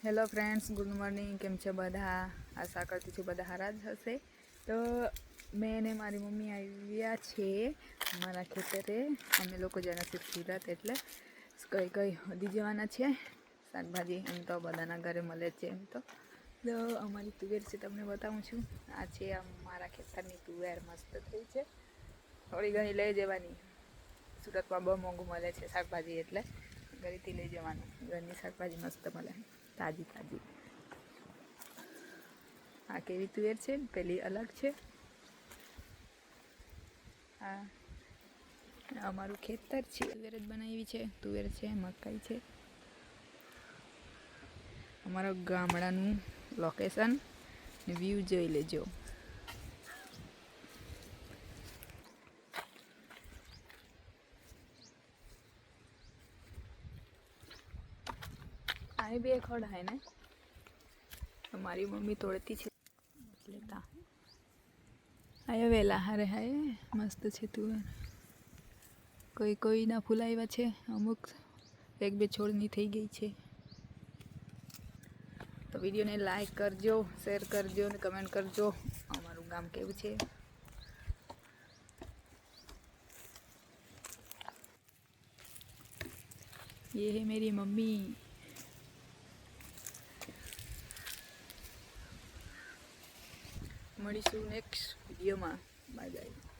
Hello friends, good morning. કેમ છે બધા? આશા કરતી છું બધા સારા જ હશે. તો મેં ને મારી મમ્મી આવ્યા છે મારા ખેતરે. અમે લોકો જેના સુરત એટલે કઈ હદી જવાના છે. શાકભાજી એમ તો બધાના ઘરે મળે છે. એમ તો અમારી તુવેર છે, તમને બતાવું છું. આ છે મારા ખેતરની તુવેર, મસ્ત થઈ છે. થોડી ઘણી લઈ જવાની. સુરતમાં બહુ મોંઘું મળે છે શાકભાજી, એટલે ઘરેથી લઈ જવાનું. ઘરની શાકભાજી મસ્ત મળે, તાજી તાજી. આ કેવી તુવેર છે, પેલી અલગ છે. આ અમારું ખેતર છે, તુવેર જ બનાવી છે. તુવેર છે, મકાઈ છે. અમારા ગામડાનું લોકેશન વ્યૂ જોઈ લેજો. અહીં બી એક ખડ હે ને, મારી મમ્મી તોડતી છે. લેતા આયો વેલા હારે હાય મસ્ત છે તુવેર. કોઈના ફૂલ આવ્યા છે, અમુક એક બે છોડની થઈ ગઈ છે. તો વિડીયોને લાઈક કરજો, શેર કરજો અને કમેન્ટ કરજો અમારું ગામ કેવું છે. ये है मेरी मम्मी. મળીશું નેક્સ્ટ વિડીયોમાં. Bye bye.